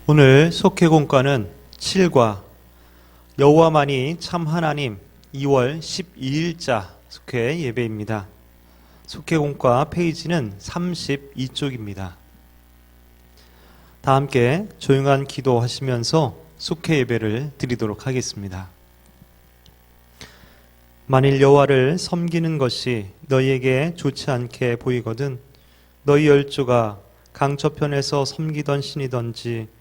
오늘 속회공과는 7과 여호와만이 참 하나님 2월 12일자 속회 예배입니다. 속회공과 페이지는 32쪽입니다. 다 함께 조용한 기도하시면서 속회 예배를 드리도록 하겠습니다. 만일 여호와를 섬기는 것이 너희에게 좋지 않게 보이거든 너희 열조가 강저편에서 섬기던 신이든지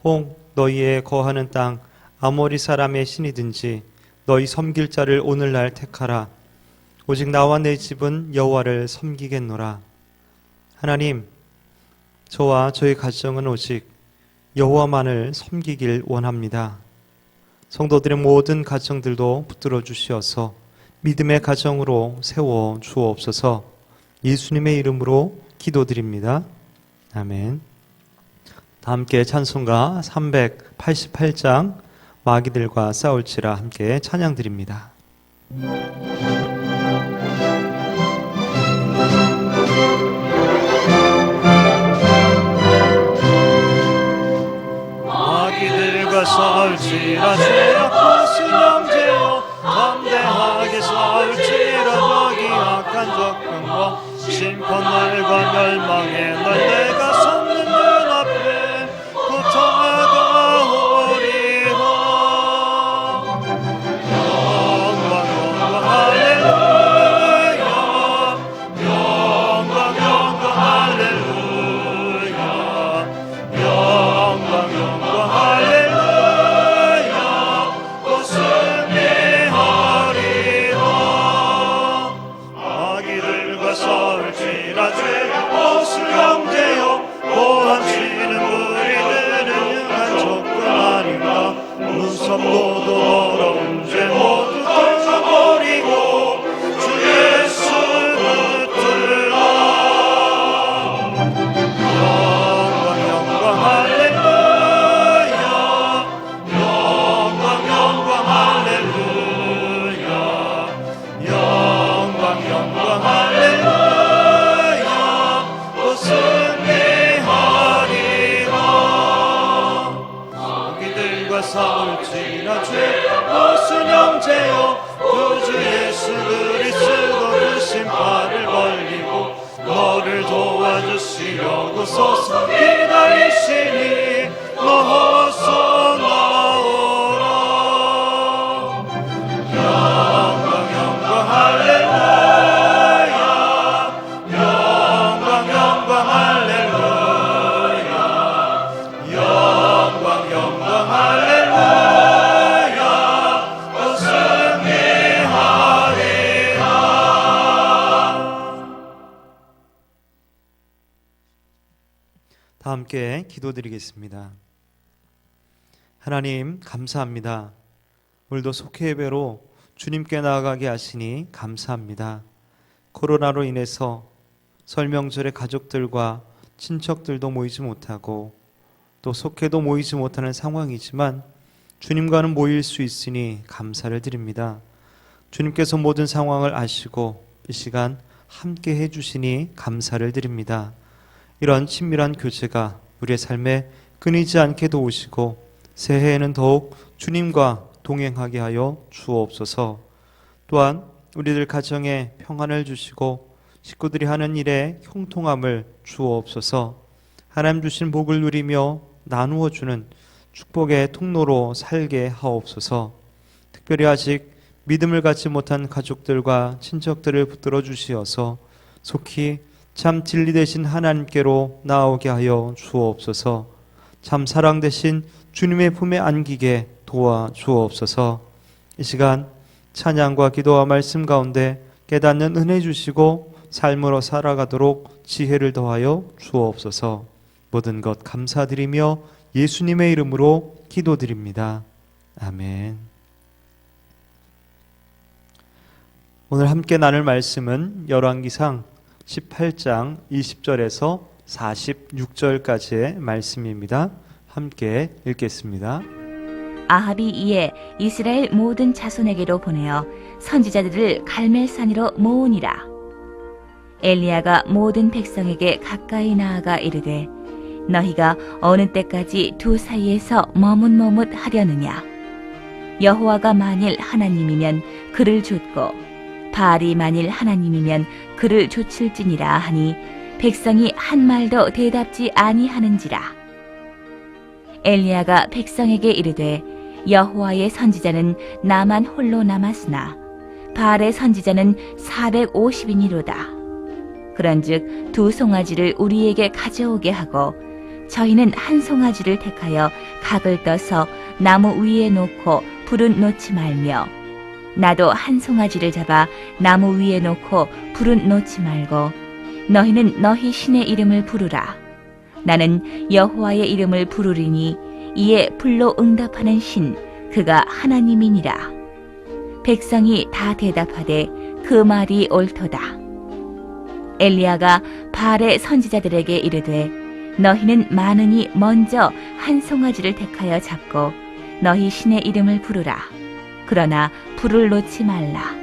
혹 너희의 거하는 땅 아모리 사람의 신이든지 너희 섬길 자를 오늘날 택하라. 오직 나와 내 집은 여호와를 섬기겠노라. 하나님, 저와 저희 가정은 오직 여호와만을 섬기길 원합니다. 성도들의 모든 가정들도 붙들어 주시어서 믿음의 가정으로 세워 주옵소서. 예수님의 이름으로 기도드립니다. 아멘. 다 함께 찬송가 388장 마귀들과 싸울지라 함께 찬양드립니다. 마귀들과 싸울지라 죄악하신 형제여 담대하게 싸울지라 저기 악한 적군과 심판날과 멸망에 널 내가 섰는 눈앞에 다가오리라. 영광 할렐루야. 영광 할렐루야. 영광 할렐루야. 또 승리하리라. 마귀들과 싸울지라 죄가 벗을 형제여 보함치는 무리들은 능한 적군 아닌가. 무섭고도 더러운 죄 모두 던져버리고 주 예수 붙들라. 영광 할렐루야. 영광 할렐루야. 영광 할렐루야. 또 승리하리라. 마귀들과 싸울지라 죄 벗은 형제여 구주 예수 그리스도 그 심판을 벌리고 너를 도와주시려고 서서 기다리시니 어서 나오라. 영광 할렐루야. 영광 할렐루야. 영광 할렐루야. 또 승리하리라. 다 함께 기도드리겠습니다. 하나님 감사합니다. 오늘도 속회 예배로 주님께 나아가게 하시니 감사합니다. 코로나로 인해서 설 명절에 가족들과 친척들도 모이지 못하고 또 속회도 모이지 못하는 상황이지만 주님과는 모일 수 있으니 감사를 드립니다. 주님께서 모든 상황을 아시고 이 시간 함께 해주시니 감사를 드립니다. 이런 친밀한 교제가 우리의 삶에 끊이지 않게 도우시고 새해에는 더욱 주님과 동행하게 하여 주옵소서. 또한 우리들 가정에 평안을 주시고 식구들이 하는 일에 형통함을 주옵소서. 하나님 주신 복을 누리며 나누어 주는 축복의 통로로 살게 하옵소서. 특별히 아직 믿음을 갖지 못한 가족들과 친척들을 붙들어 주시어서 속히 참 진리 되신 하나님께로 나오게 하여 주옵소서. 참 사랑 되신 주님의 품에 안기게 도와 주옵소서. 이 시간 찬양과 기도와 말씀 가운데 깨닫는 은혜 주시고 삶으로 살아가도록 지혜를 더하여 주옵소서. 모든 것 감사드리며 예수님의 이름으로 기도드립니다. 아멘. 오늘 함께 나눌 말씀은 열왕기상 18장 20절에서 46절까지의 말씀입니다. 함께 읽겠습니다. 아합이 이에 이스라엘 모든 자손에게로 보내어 선지자들을 갈멜산으로 모으니라. 엘리야가 모든 백성에게 가까이 나아가 이르되 너희가 어느 때까지 두 사이에서 머뭇머뭇하려느냐? 여호와가 만일 하나님이면 그를 좇고 바알이 만일 하나님이면 그를 좇을지니라 하니 백성이 한 말도 대답지 아니하는지라. 엘리야가 백성에게 이르되 여호와의 선지자는 나만 홀로 남았으나 바알의 선지자는 450인이로다. 그런즉 두 송아지를 우리에게 가져오게 하고 저희는 한 송아지를 택하여 각을 떠서 나무 위에 놓고 불은 놓지 말며 나도 한 송아지를 잡아 나무 위에 놓고 불은 놓지 말고 너희는 너희 신의 이름을 부르라. 나는 여호와의 이름을 부르리니 이에 불로 응답하는 신 그가 하나님이니라. 백성이 다 대답하되 그 말이 옳도다. 엘리야가 바알의 선지자들에게 이르되 너희는 많으니 먼저 한 송아지를 택하여 잡고 너희 신의 이름을 부르라. 그러나 불을 놓지 말라.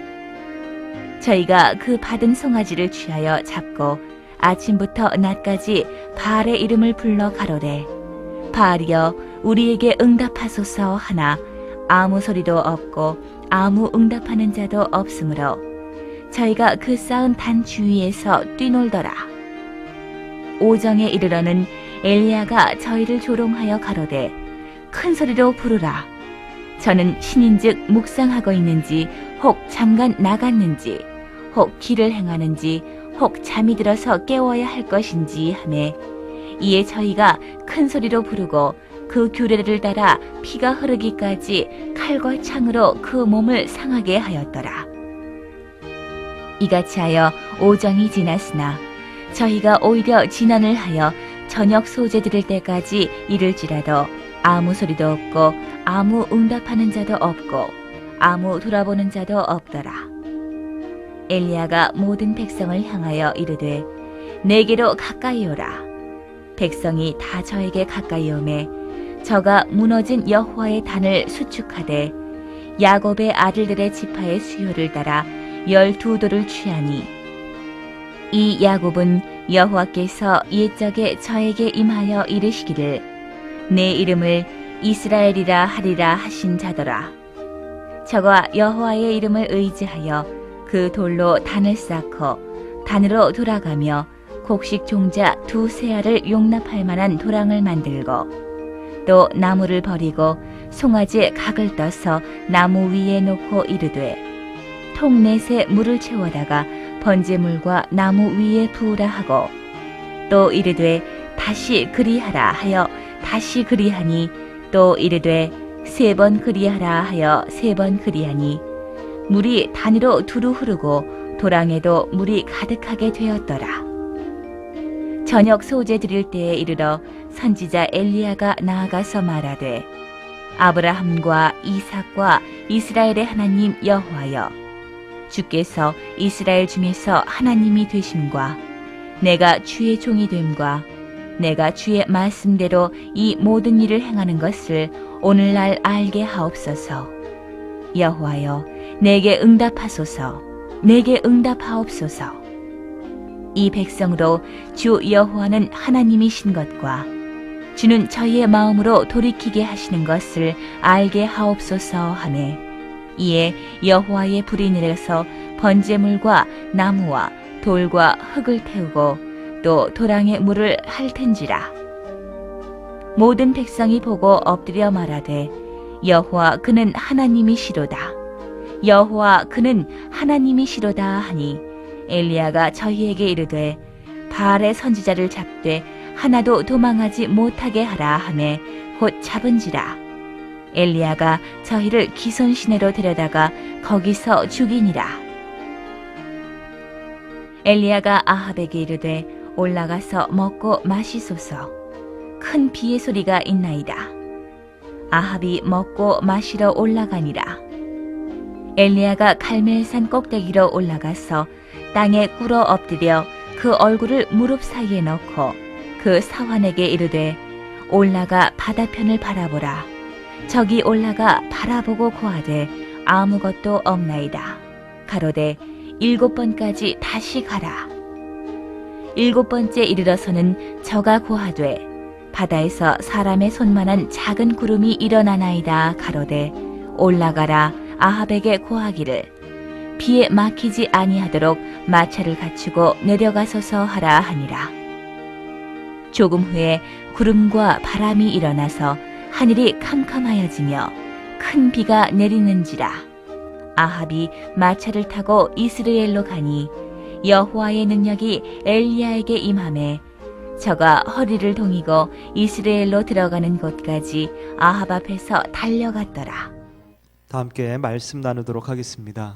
저희가 그 받은 송아지를 취하여 잡고 아침부터 낮까지 바알의 이름을 불러 가로되 바알이여 우리에게 응답하소서 하나 아무 소리도 없고 아무 응답하는 자도 없으므로 저희가 그 쌓은 단 주위에서 뛰놀더라. 오정에 이르러는 엘리야가 저희를 조롱하여 가로되 큰 소리로 부르라. 저는 신인즉 묵상하고 있는지 혹 잠깐 나갔는지 혹 길을 행하는지 혹 잠이 들어서 깨워야 할 것인지 하매 이에 저희가 큰 소리로 부르고 그 규례를 따라 피가 흐르기까지 칼과 창으로 그 몸을 상하게 하였더라. 이같이 하여 오정이 지났으나 저희가 오히려 진언을 하여 저녁 소재 드릴 때까지 이를지라도 아무 소리도 없고 아무 응답하는 자도 없고 아무 돌아보는 자도 없더라. 엘리야가 모든 백성을 향하여 이르되 내게로 가까이 오라. 백성이 다 저에게 가까이 오매 저가 무너진 여호와의 단을 수축하되 야곱의 아들들의 지파의 수요를 따라 12돌을 취하니 이 야곱은 여호와께서 옛적에 저에게 임하여 이르시기를 내 이름을 이스라엘이라 하리라 하신 자더라. 저가 여호와의 이름을 의지하여 그 돌로 단을 쌓고 단으로 돌아가며 곡식 종자 두세 알을 용납할 만한 도랑을 만들고 또 나무를 버리고 송아지에 각을 떠서 나무 위에 놓고 이르되 통넷에 물을 채워다가 번제물과 나무 위에 부으라 하고 또 이르되 다시 그리하라 하여 다시 그리하니 또 이르되 3번 그리하라 하여 3번 그리하니 물이 단으로 두루 흐르고 도랑에도 물이 가득하게 되었더라. 저녁 소재 드릴 때에 이르러 선지자 엘리야가 나아가서 말하되 아브라함과 이삭과 이스라엘의 하나님 여호와여 주께서 이스라엘 중에서 하나님이 되심과 내가 주의 종이 됨과 내가 주의 말씀대로 이 모든 일을 행하는 것을 오늘날 알게 하옵소서. 여호와여 내게 응답하소서. 내게 응답하옵소서. 이 백성으로 주 여호와는 하나님이신 것과 주는 저희의 마음으로 돌이키게 하시는 것을 알게 하옵소서 하매 이에 여호와의 불이 내려서 번제물과 나무와 돌과 흙을 태우고 또 도랑에 물을 핥은지라. 모든 백성이 보고 엎드려 말하되 여호와 그는 하나님이시로다. 여호와 그는 하나님이시로다 하니 엘리야가 저희에게 이르되 바알의 선지자를 잡되 하나도 도망하지 못하게 하라 하매 곧 잡은지라. 엘리야가 저희를 기손 시내로 데려다가 거기서 죽이니라. 엘리야가 아합에게 이르되 올라가서 먹고 마시소서. 큰 비의 소리가 있나이다. 아합이 먹고 마시러 올라가니라. 엘리야가 갈멜산 꼭대기로 올라가서 땅에 꿇어 엎드려 그 얼굴을 무릎 사이에 넣고 그 사환에게 이르되 올라가 바다편을 바라보라. 저기 올라가 바라보고 고하되 아무것도 없나이다. 가로되 7번까지 다시 가라. 7번째 이르러서는 저가 고하되 바다에서 사람의 손만한 작은 구름이 일어나나이다 가로되 올라가라 아합에게 고하기를 비에 막히지 아니하도록 마차를 갖추고 내려가소서 하라 하니라. 조금 후에 구름과 바람이 일어나서 하늘이 캄캄하여지며 큰 비가 내리는지라. 아합이 마차를 타고 이스라엘로 가니 여호와의 능력이 엘리야에게 임하매 저가 허리를 동이고 이스라엘로 들어가는 곳까지 아합 앞에서 달려갔더라. 다 함께 말씀 나누도록 하겠습니다.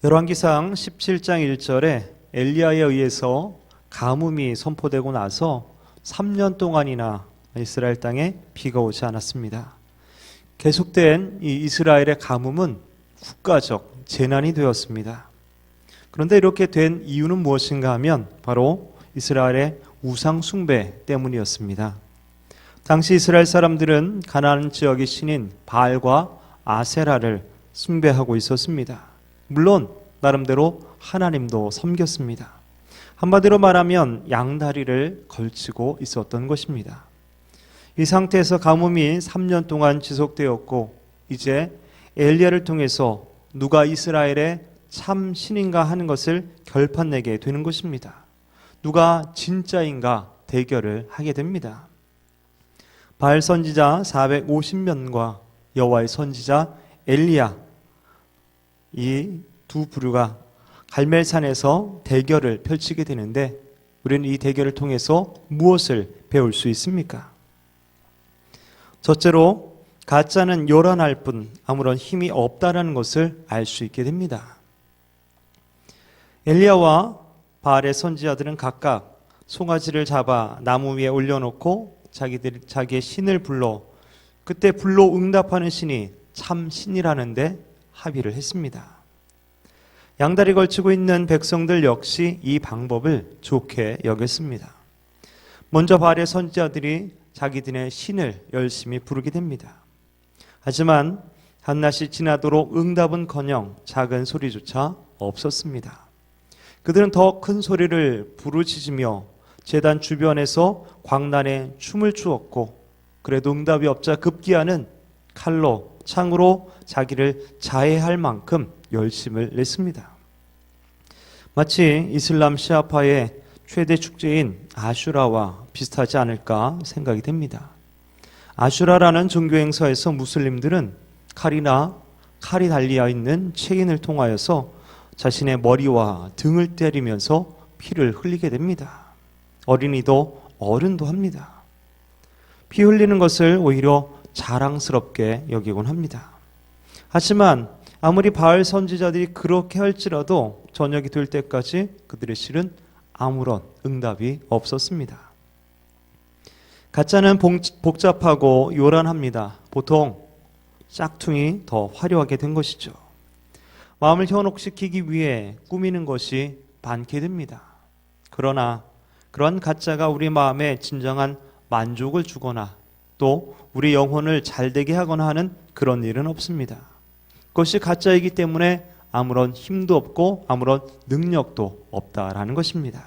열왕기상 17장 1절에 엘리야에 의해서 가뭄이 선포되고 나서 3년 동안이나 이스라엘 땅에 비가 오지 않았습니다. 계속된 이 이스라엘의 가뭄은 국가적 재난이 되었습니다. 그런데 이렇게 된 이유는 무엇인가 하면 바로 이스라엘의 우상 숭배 때문이었습니다. 당시 이스라엘 사람들은 가나안 지역의 신인 바알과 아세라를 숭배하고 있었습니다. 물론 나름대로 하나님도 섬겼습니다. 한마디로 말하면 양다리를 걸치고 있었던 것입니다. 이 상태에서 가뭄이 3년 동안 지속되었고 이제 엘리야를 통해서 누가 이스라엘의 참 신인가 하는 것을 결판내게 되는 것입니다. 누가 진짜인가 대결을 하게 됩니다. 바알 선지자 450명과 여호와의 선지자 엘리야 이 두 부류가 갈멜산에서 대결을 펼치게 되는데 우리는 이 대결을 통해서 무엇을 배울 수 있습니까? 첫째로 가짜는 요란할 뿐 아무런 힘이 없다라는 것을 알 수 있게 됩니다. 엘리야와 바알의 선지자들은 각각 송아지를 잡아 나무 위에 올려놓고 자기의 신을 불러 그때 불로 응답하는 신이 참 신이라는데 합의를 했습니다. 양다리 걸치고 있는 백성들 역시 이 방법을 좋게 여겼습니다. 먼저 바알의 선지자들이 자기들의 신을 열심히 부르게 됩니다. 하지만 한낮이 지나도록 응답은커녕 작은 소리조차 없었습니다. 그들은 더 큰 소리를 부르짖으며 제단 주변에서 광란에 춤을 추었고 그래도 응답이 없자 급기야는 칼로 창으로 자기를 자해할 만큼 열심을 냈습니다. 마치 이슬람 시아파의 최대 축제인 아슈라와 비슷하지 않을까 생각이 됩니다. 아슈라라는 종교 행사에서 무슬림들은 칼이 달려 있는 체인을 통하여서 자신의 머리와 등을 때리면서 피를 흘리게 됩니다. 어린이도 어른도 합니다. 피 흘리는 것을 오히려 자랑스럽게 여기곤 합니다. 하지만 아무리 바알 선지자들이 그렇게 할지라도 저녁이 될 때까지 그들의 실은 아무런 응답이 없었습니다. 가짜는 복잡하고 요란합니다. 보통 짝퉁이 더 화려하게 된 것이죠. 마음을 현혹시키기 위해 꾸미는 것이 많게 됩니다. 그러나 그런 가짜가 우리 마음에 진정한 만족을 주거나 또 우리 영혼을 잘되게 하거나 하는 그런 일은 없습니다. 그것이 가짜이기 때문에 아무런 힘도 없고 아무런 능력도 없다라는 것입니다.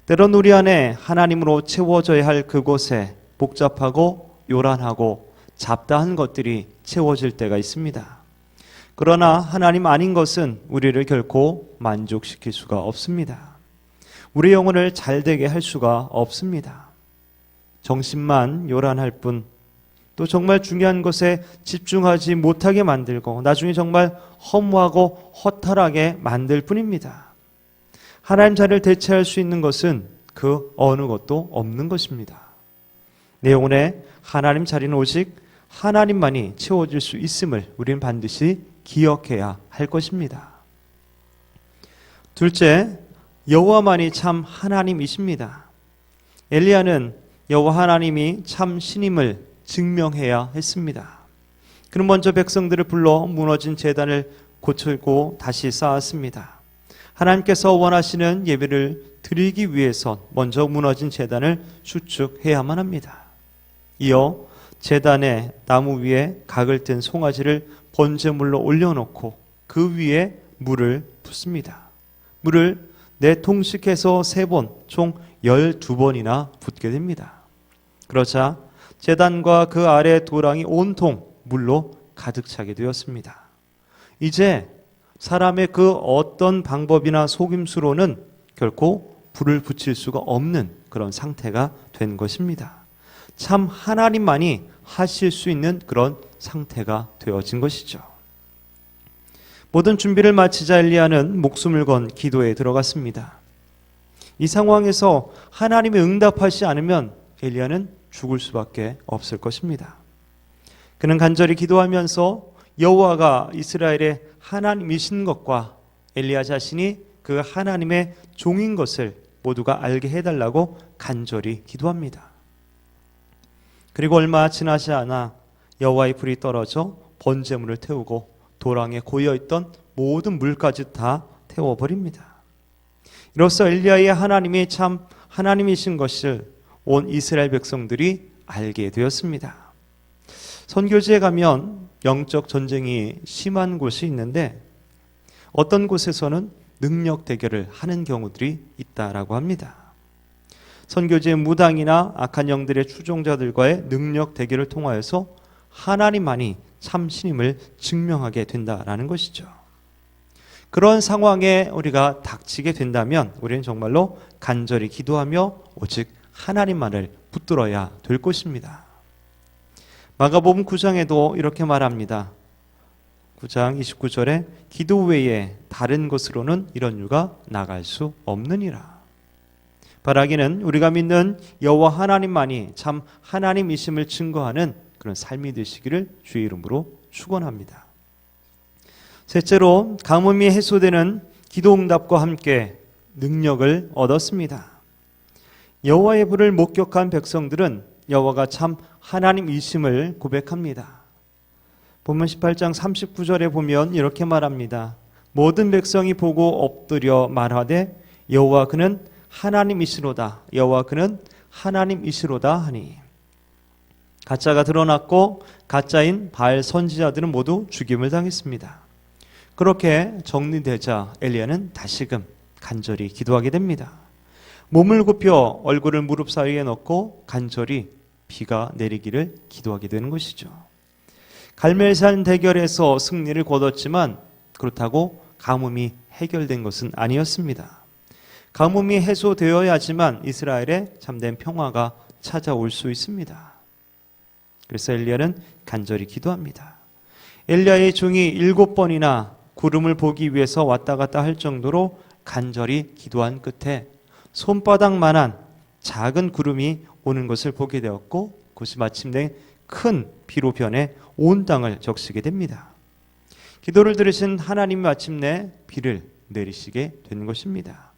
때론 우리 안에 하나님으로 채워져야 할 그곳에 복잡하고 요란하고 잡다한 것들이 채워질 때가 있습니다. 그러나 하나님 아닌 것은 우리를 결코 만족시킬 수가 없습니다. 우리 영혼을 잘되게 할 수가 없습니다. 정신만 요란할 뿐 또 정말 중요한 것에 집중하지 못하게 만들고 나중에 정말 허무하고 허탈하게 만들 뿐입니다. 하나님 자리를 대체할 수 있는 것은 그 어느 것도 없는 것입니다. 내 영혼에 하나님 자리는 오직 하나님만이 채워줄 수 있음을 우리는 반드시 기억해야 할 것입니다. 둘째, 여호와만이 참 하나님이십니다. 엘리야는 여호와 하나님이 참 신임을 증명해야 했습니다. 그는 먼저 백성들을 불러 무너진 제단을 고치고 다시 쌓았습니다. 하나님께서 원하시는 예배를 드리기 위해선 먼저 무너진 제단을 수축해야만 합니다. 이어 제단의 나무 위에 각을 뜬 송아지를 번제물로 올려놓고 그 위에 물을 붓습니다. 물을 4통씩해서 3번 총 12번이나 붓게 됩니다. 그러자 제단과 그 아래 도랑이 온통 물로 가득 차게 되었습니다. 이제 사람의 그 어떤 방법이나 속임수로는 결코 불을 붙일 수가 없는 그런 상태가 된 것입니다. 참 하나님만이 하실 수 있는 그런 상태가 되어진 것이죠. 모든 준비를 마치자 엘리야는 목숨을 건 기도에 들어갔습니다. 이 상황에서 하나님이 응답하지 않으면 엘리야는 죽을 수밖에 없을 것입니다. 그는 간절히 기도하면서 여호와가 이스라엘의 하나님이신 것과 엘리야 자신이 그 하나님의 종인 것을 모두가 알게 해달라고 간절히 기도합니다. 그리고 얼마 지나지 않아 여호와의 불이 떨어져 번제물을 태우고 도랑에 고여있던 모든 물까지 다 태워버립니다. 이로써 엘리야의 하나님이 참 하나님이신 것을 온 이스라엘 백성들이 알게 되었습니다. 선교지에 가면 영적 전쟁이 심한 곳이 있는데 어떤 곳에서는 능력 대결을 하는 경우들이 있다라고 합니다. 선교지의 무당이나 악한 영들의 추종자들과의 능력 대결을 통하여서 하나님만이 참 신임을 증명하게 된다라는 것이죠. 그런 상황에 우리가 닥치게 된다면 우리는 정말로 간절히 기도하며 오직 하나님만을 붙들어야 될 것입니다. 마가복음 9장에도 이렇게 말합니다. 9장 29절에 기도 외에 다른 것으로는 이런 유가 나갈 수 없느니라. 바라기는 우리가 믿는 여호와 하나님만이 참 하나님이심을 증거하는 그런 삶이 되시기를 주의 이름으로 축원합니다. 셋째로 가뭄이 해소되는 기도 응답과 함께 능력을 얻었습니다. 여호와의 불을 목격한 백성들은 여호와가 참 하나님이심을 고백합니다. 본문 18장 39절에 보면 이렇게 말합니다. 모든 백성이 보고 엎드려 말하되 여호와 그는 하나님이시로다. 여호와 그는 하나님이시로다 하니. 가짜가 드러났고 가짜인 바알 선지자들은 모두 죽임을 당했습니다. 그렇게 정리되자 엘리야는 다시금 간절히 기도하게 됩니다. 몸을 굽혀 얼굴을 무릎 사이에 넣고 간절히 비가 내리기를 기도하게 되는 것이죠. 갈멜산 대결에서 승리를 거뒀지만 그렇다고 가뭄이 해결된 것은 아니었습니다. 가뭄이 해소되어야지만 이스라엘에 참된 평화가 찾아올 수 있습니다. 그래서 엘리야는 간절히 기도합니다. 엘리야의 종이 7번이나 구름을 보기 위해서 왔다 갔다 할 정도로 간절히 기도한 끝에 손바닥만한 작은 구름이 오는 것을 보게 되었고 그것이 마침내 큰 비로 변해 온 땅을 적시게 됩니다. 기도를 들으신 하나님이 마침내 비를 내리시게 된 것입니다.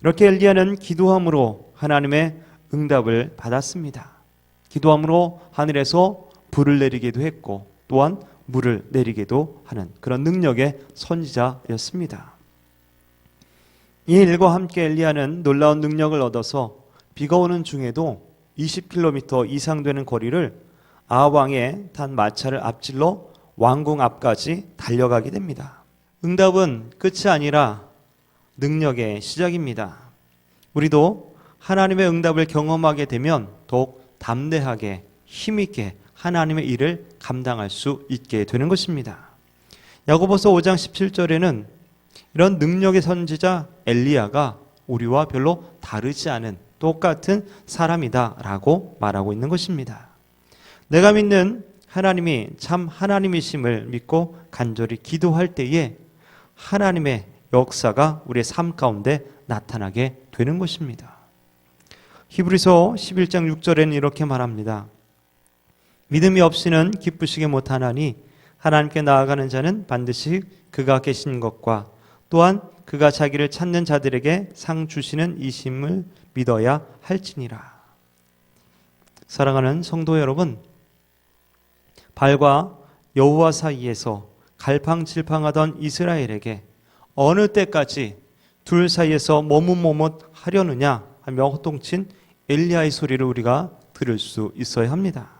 이렇게 엘리야는 기도함으로 하나님의 응답을 받았습니다. 기도함으로 하늘에서 불을 내리기도 했고 또한 물을 내리기도 하는 그런 능력의 선지자였습니다. 이 일과 함께 엘리야는 놀라운 능력을 얻어서 비가 오는 중에도 20km 이상 되는 거리를 아왕의 탄 마차를 앞질러 왕궁 앞까지 달려가게 됩니다. 응답은 끝이 아니라 능력의 시작입니다. 우리도 하나님의 응답을 경험하게 되면 더욱 담대하게 힘있게 하나님의 일을 감당할 수 있게 되는 것입니다. 야고보서 5장 17절에는 이런 능력의 선지자 엘리야가 우리와 별로 다르지 않은 똑같은 사람이다라고 말하고 있는 것입니다. 내가 믿는 하나님이 참 하나님이심을 믿고 간절히 기도할 때에 하나님의 역사가 우리의 삶 가운데 나타나게 되는 것입니다. 히브리서 11장 6절에는 이렇게 말합니다. 믿음이 없이는 기쁘시게 못하나니 하나님께 나아가는 자는 반드시 그가 계신 것과 또한 그가 자기를 찾는 자들에게 상 주시는 이심을 믿어야 할지니라. 사랑하는 성도 여러분, 발과 여호와 사이에서 갈팡질팡하던 이스라엘에게 어느 때까지 둘 사이에서 머뭇머뭇하려느냐 하며 호통친 엘리야의 소리를 우리가 들을 수 있어야 합니다.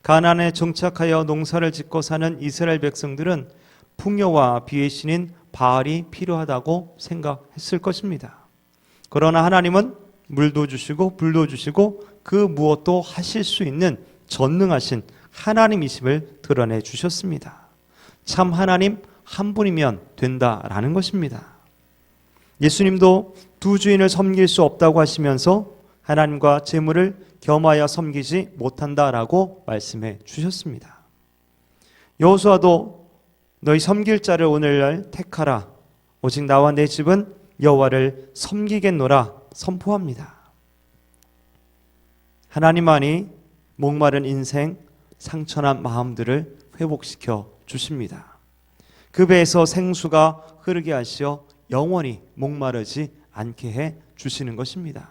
가나안에 정착하여 농사를 짓고 사는 이스라엘 백성들은 풍요와 비의 신인 바알이 필요하다고 생각했을 것입니다. 그러나 하나님은 물도 주시고 불도 주시고 그 무엇도 하실 수 있는 전능하신 하나님이심을 드러내 주셨습니다. 참 하나님 한 분이면 된다라는 것입니다. 예수님도 두 주인을 섬길 수 없다고 하시면서 하나님과 재물을 겸하여 섬기지 못한다라고 말씀해 주셨습니다. 여호수아도 너희 섬길 자를 오늘날 택하라. 오직 나와 내 집은 여호와를 섬기겠노라 선포합니다. 하나님만이 목마른 인생, 상처난 마음들을 회복시켜 주십니다. 그 배에서 생수가 흐르게 하시어 영원히 목마르지 않게 해 주시는 것입니다.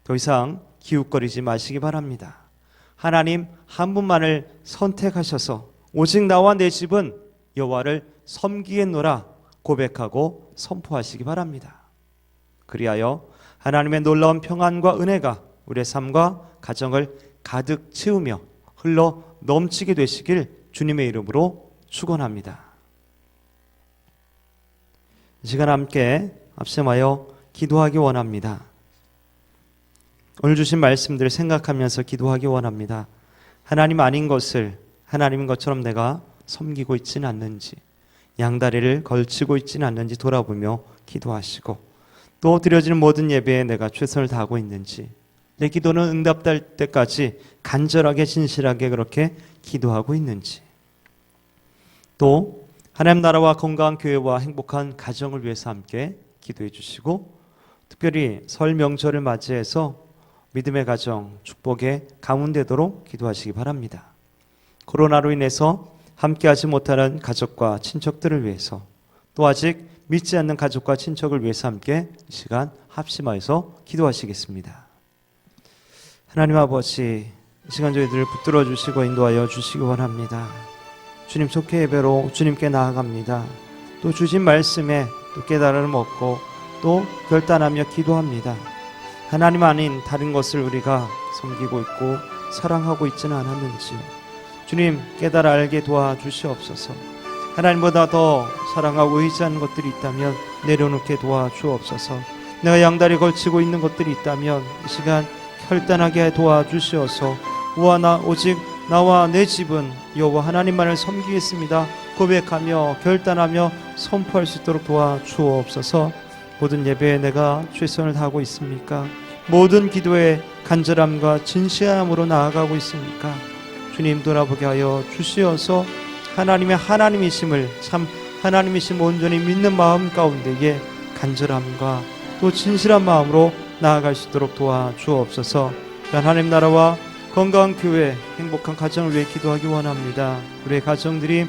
더 이상 기웃거리지 마시기 바랍니다. 하나님 한 분만을 선택하셔서 오직 나와 내 집은 여호와를 섬기겠노라 고백하고 선포하시기 바랍니다. 그리하여 하나님의 놀라운 평안과 은혜가 우리의 삶과 가정을 가득 채우며 흘러 넘치게 되시길 주님의 이름으로 축원합니다. 이 시간 함께 합심하여 기도하기 원합니다. 오늘 주신 말씀들을 생각하면서 기도하기 원합니다. 하나님 아닌 것을 하나님인 것처럼 내가 섬기고 있지는 않는지, 양다리를 걸치고 있지는 않는지 돌아보며 기도하시고, 또 드려지는 모든 예배에 내가 최선을 다하고 있는지, 내 기도는 응답될 때까지 간절하게 진실하게 그렇게 기도하고 있는지, 또 하나님 나라와 건강한 교회와 행복한 가정을 위해서 함께 기도해 주시고, 특별히 설 명절을 맞이해서 믿음의 가정, 축복의 가문 되도록 기도하시기 바랍니다. 코로나로 인해서 함께하지 못하는 가족과 친척들을 위해서, 또 아직 믿지 않는 가족과 친척을 위해서 함께 이 시간 합심하여서 기도하시겠습니다. 하나님 아버지, 이 시간 저희들을 붙들어 주시고 인도하여 주시기 원합니다. 주님 속해 예배로 주님께 나아갑니다. 또 주신 말씀에 또 깨달음을 얻고 또 결단하며 기도합니다. 하나님 아닌 다른 것을 우리가 섬기고 있고 사랑하고 있지는 않았는지요. 주님 깨달아 알게 도와주시옵소서. 하나님보다 더 사랑하고 의지하는 것들이 있다면 내려놓게 도와주옵소서. 내가 양다리 걸치고 있는 것들이 있다면 이 시간 결단하게 도와주시어서 오직 나와 내 집은 여호와 하나님만을 섬기겠습니다 고백하며 결단하며 선포할 수 있도록 도와주옵소서. 모든 예배에 내가 최선을 다하고 있습니까? 모든 기도에 간절함과 진실함으로 나아가고 있습니까? 주님 돌아보게 하여 주시어서 하나님의 하나님이심을, 참 하나님이심 온전히 믿는 마음 가운데에 간절함과 또 진실한 마음으로 나아갈 수 있도록 도와주옵소서. 하나님 나라와 건강한 교회, 행복한 가정을 위해 기도하기 원합니다. 우리의 가정들이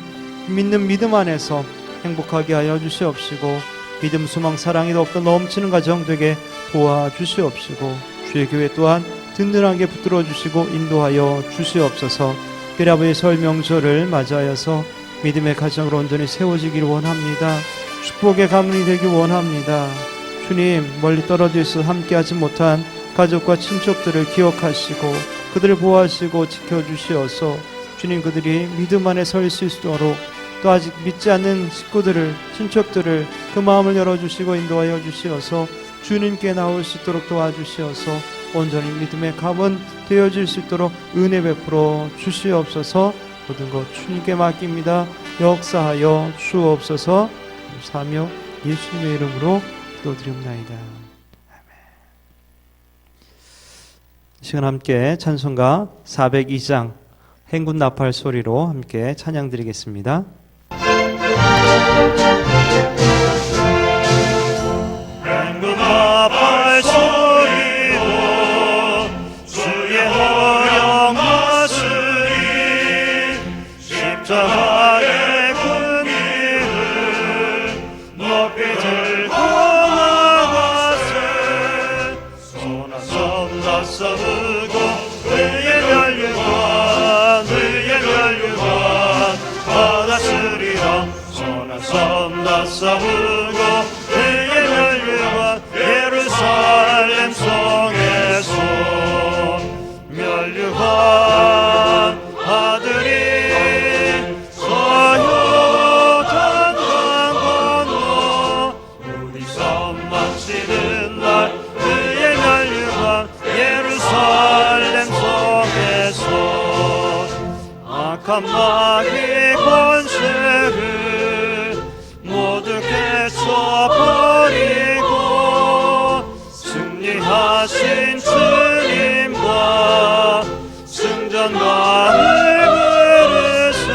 믿는 믿음 안에서 행복하게 하여 주시옵시고, 믿음, 소망, 사랑이 더욱더 넘치는 가정 되게 도와주시옵시고, 주의 교회 또한 든든하게 붙들어 주시고 인도하여 주시옵소서. 특별히 아버지의 설 명절을 맞이하여서 믿음의 가정을 온전히 세워지기를 원합니다. 축복의 가문이 되기 원합니다. 주님, 멀리 떨어져 있어 함께하지 못한 가족과 친척들을 기억하시고 그들을 보호하시고 지켜주시어서 주님 그들이 믿음 안에 설 수 있도록, 또 아직 믿지 않는 식구들을, 친척들을 그 마음을 열어주시고 인도하여 주시어서 주님께 나올 수 있도록 도와주시어서 온전히 믿음의 가문 되어질 수 있도록 은혜 베풀어 주시옵소서. 모든 것 주님께 맡깁니다. 역사하여 주옵소서. 감사하며 예수님의 이름으로 기도드립나이다. 이 시간 함께 찬송가 402장 행군 나팔 소리로 함께 찬양 드리겠습니다. 행군 나팔 소리로 주의 허영하시니 십자가의 군의를 높이 들고 나가세. 손아섭 나서고 의의 멸류관 받았으리라. 손아섭 나서고 의의 멸류관 예루살렘 성에서 멸류관 아들이 서요단 강 건너 우리 섬 마치는 날 그의 악한 마귀 권세를 모두 깨쳐버리고 승리하신 주님과 승전가를 부르세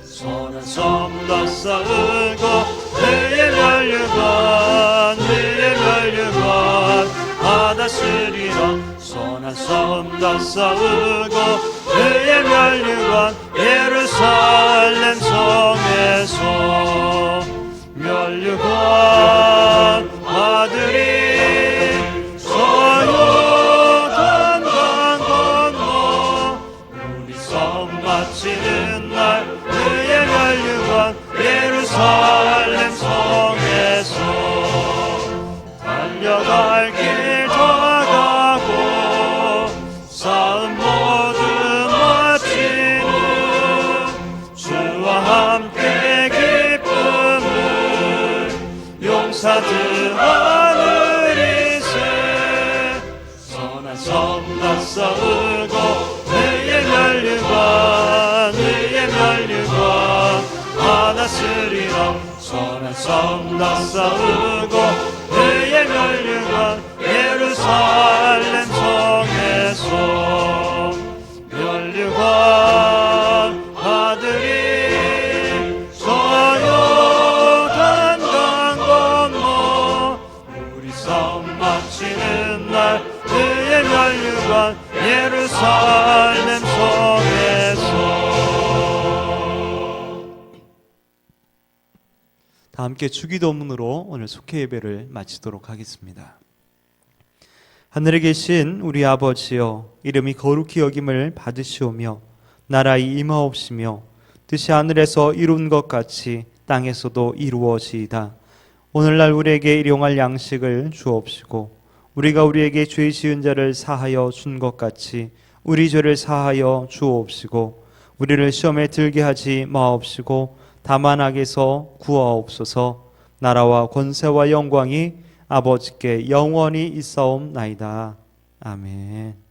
선한 섬다 싸우고 그의 멸류관 받았으리라 선한 섬다 싸우고 그의 멸류관 예루살렘 성에서 멸류관 아들이 서요단 강 건너 우리 섬 마치는 날 그의 멸류관 예루살렘 성에서 달려갈 길 다가고 싸움 모두 마치는 주와 함께 기쁨을 용사들 하늘이세 선한 섬다 싸우고 그의 멸류관 받았으리라 선한 섬다 싸우고 그의 멸류관 예루살렘 성에서 멸류관 아들이 서요단 강 건너 우리 싸움 마치는 날 그의 멸류관 예루살렘 성에서 다 함께 주기도문으로 오늘 속회 예배를 마치도록 하겠습니다. 하늘에 계신 우리 아버지여 이름이 거룩히 여김을 받으시오며 나라의 임하옵시며 뜻이 하늘에서 이룬 것 같이 땅에서도 이루어지이다. 오늘날 우리에게 일용할 양식을 주옵시고 우리가 우리에게 죄 지은 자를 사하여 준 것 같이 우리 죄를 사하여 주옵시고 우리를 시험에 들게 하지 마옵시고 다만 악에서 구하옵소서. 나라와 권세와 영광이 아버지께 영원히 있사옵나이다. 아멘.